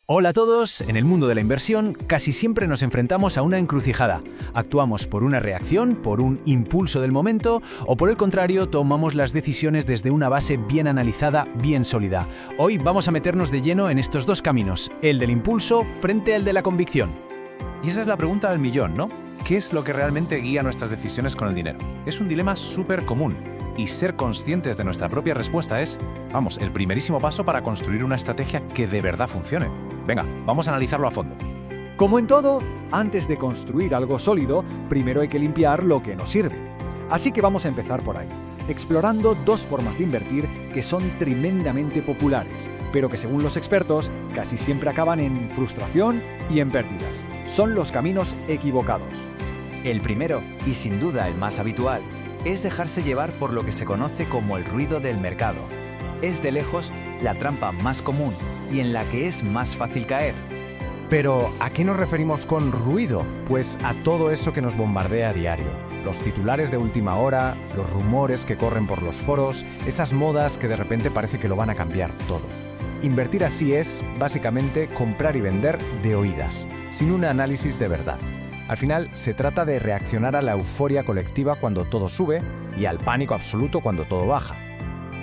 Hola a todos, en el mundo de la inversión casi siempre nos enfrentamos a una encrucijada. Actuamos por una reacción, por un impulso del momento o por el contrario tomamos las decisiones desde una base bien analizada, bien sólida. Hoy vamos a meternos de lleno en estos dos caminos, el del impulso frente al de la convicción. Y esa es la pregunta del millón, ¿no? ¿Qué es lo que realmente guía nuestras decisiones con el dinero? Es un dilema súper común. Y ser conscientes de nuestra propia respuesta es, el primerísimo paso para construir una estrategia que de verdad funcione. Venga, vamos a analizarlo a fondo. Como en todo, antes de construir algo sólido, primero hay que limpiar lo que nos sirve. Así que vamos a empezar por ahí, explorando dos formas de invertir que son tremendamente populares, pero que según los expertos casi siempre acaban en frustración y en pérdidas. Son los caminos equivocados. El primero, y sin duda el más habitual, es dejarse llevar por lo que se conoce como el ruido del mercado. Es de lejos la trampa más común y en la que es más fácil caer. Pero, ¿a qué nos referimos con ruido? Pues a todo eso que nos bombardea a diario. Los titulares de última hora, los rumores que corren por los foros, esas modas que de repente parece que lo van a cambiar todo. Invertir así es, básicamente, comprar y vender de oídas, sin un análisis de verdad. Al final, se trata de reaccionar a la euforia colectiva cuando todo sube y al pánico absoluto cuando todo baja.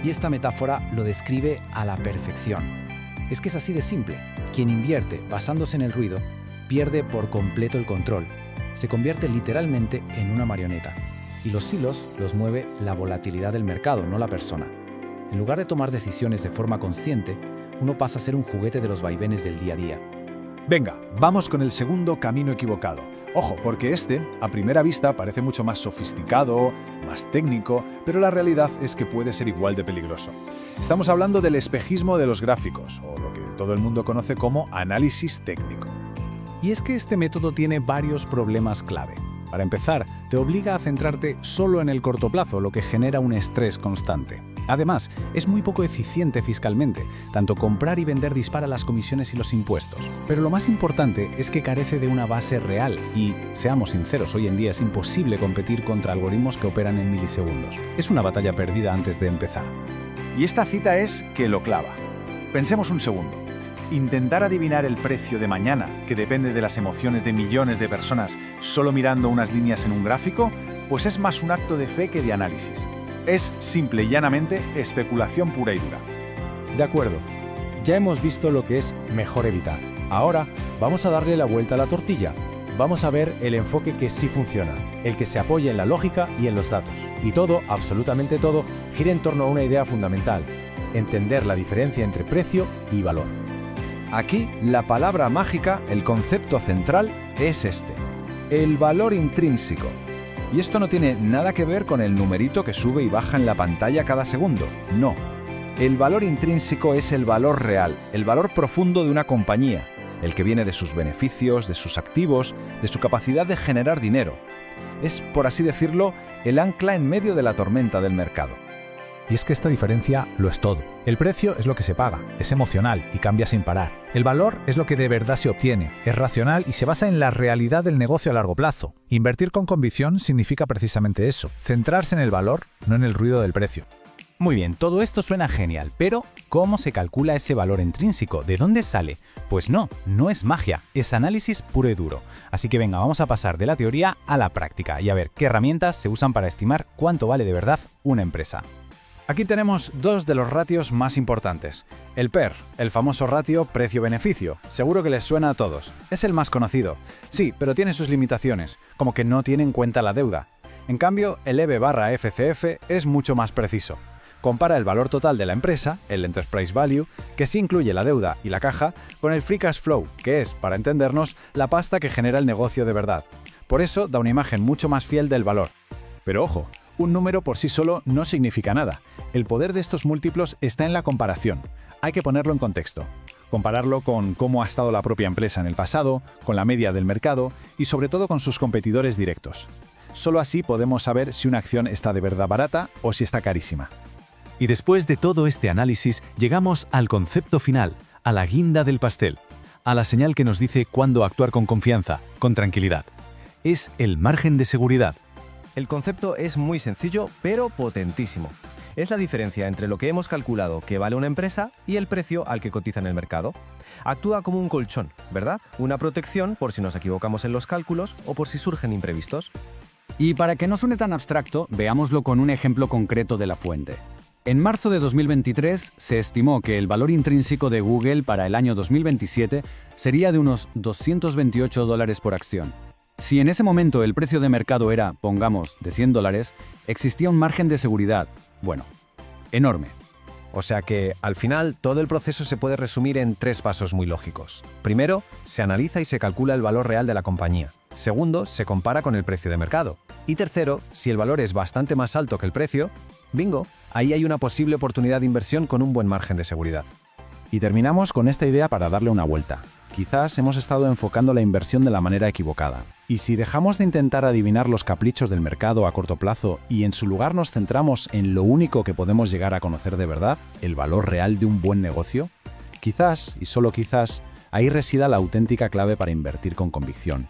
Y esta metáfora lo describe a la perfección. Es que es así de simple. Quien invierte basándose en el ruido pierde por completo el control. Se convierte literalmente en una marioneta. Y los hilos los mueve la volatilidad del mercado, no la persona. En lugar de tomar decisiones de forma consciente, uno pasa a ser un juguete de los vaivenes del día a día. Venga, vamos con el segundo camino equivocado. Ojo, porque este, a primera vista, parece mucho más sofisticado, más técnico, pero la realidad es que puede ser igual de peligroso. Estamos hablando del espejismo de los gráficos, o lo que todo el mundo conoce como análisis técnico. Y es que este método tiene varios problemas clave. Para empezar, te obliga a centrarte solo en el corto plazo, lo que genera un estrés constante. Además, es muy poco eficiente fiscalmente. Tanto comprar y vender dispara las comisiones y los impuestos. Pero lo más importante es que carece de una base real y, seamos sinceros, hoy en día es imposible competir contra algoritmos que operan en milisegundos. Es una batalla perdida antes de empezar. Y esta cita es que lo clava. Pensemos un segundo. Intentar adivinar el precio de mañana, que depende de las emociones de millones de personas solo mirando unas líneas en un gráfico, pues es más un acto de fe que de análisis. Es simple y llanamente especulación pura y dura. De acuerdo, ya hemos visto lo que es mejor evitar. Ahora vamos a darle la vuelta a la tortilla. Vamos a ver el enfoque que sí funciona, el que se apoya en la lógica y en los datos. Y todo, absolutamente todo, gira en torno a una idea fundamental: entender la diferencia entre precio y valor. Aquí, la palabra mágica, el concepto central, es este: el valor intrínseco. Y esto no tiene nada que ver con el numerito que sube y baja en la pantalla cada segundo. No. El valor intrínseco es el valor real, el valor profundo de una compañía, el que viene de sus beneficios, de sus activos, de su capacidad de generar dinero. Es, por así decirlo, el ancla en medio de la tormenta del mercado. Y es que esta diferencia lo es todo. El precio es lo que se paga, es emocional y cambia sin parar. El valor es lo que de verdad se obtiene, es racional y se basa en la realidad del negocio a largo plazo. Invertir con convicción significa precisamente eso, centrarse en el valor, no en el ruido del precio. Muy bien, todo esto suena genial, pero ¿cómo se calcula ese valor intrínseco? ¿De dónde sale? Pues no es magia, es análisis puro y duro. Así que venga, vamos a pasar de la teoría a la práctica y a ver qué herramientas se usan para estimar cuánto vale de verdad una empresa. Aquí tenemos dos de los ratios más importantes. El PER, el famoso ratio precio-beneficio. Seguro que les suena a todos. Es el más conocido. Sí, pero tiene sus limitaciones, como que no tiene en cuenta la deuda. En cambio, el EV/FCF es mucho más preciso. Compara el valor total de la empresa, el Enterprise Value, que sí incluye la deuda y la caja, con el Free Cash Flow, que es, para entendernos, la pasta que genera el negocio de verdad. Por eso da una imagen mucho más fiel del valor. Pero ojo, un número por sí solo no significa nada. El poder de estos múltiplos está en la comparación. Hay que ponerlo en contexto. Compararlo con cómo ha estado la propia empresa en el pasado, con la media del mercado y sobre todo con sus competidores directos. Solo así podemos saber si una acción está de verdad barata o si está carísima. Y después de todo este análisis, llegamos al concepto final, a la guinda del pastel, a la señal que nos dice cuándo actuar con confianza, con tranquilidad. Es el margen de seguridad. El concepto es muy sencillo, pero potentísimo. Es la diferencia entre lo que hemos calculado que vale una empresa y el precio al que cotiza en el mercado. Actúa como un colchón, ¿verdad? Una protección por si nos equivocamos en los cálculos o por si surgen imprevistos. Y para que no suene tan abstracto, veámoslo con un ejemplo concreto de la fuente. En marzo de 2023 se estimó que el valor intrínseco de Google para el año 2027 sería de unos $228 por acción. Si en ese momento el precio de mercado era, pongamos, de $100, existía un margen de seguridad, bueno, enorme. O sea que, al final, todo el proceso se puede resumir en 3 pasos muy lógicos. Primero, se analiza y se calcula el valor real de la compañía. Segundo, se compara con el precio de mercado. Y tercero, si el valor es bastante más alto que el precio, ¡bingo! Ahí hay una posible oportunidad de inversión con un buen margen de seguridad. Y terminamos con esta idea para darle una vuelta. Quizás hemos estado enfocando la inversión de la manera equivocada. Y si dejamos de intentar adivinar los caprichos del mercado a corto plazo y en su lugar nos centramos en lo único que podemos llegar a conocer de verdad, el valor real de un buen negocio, quizás, y solo quizás, ahí resida la auténtica clave para invertir con convicción.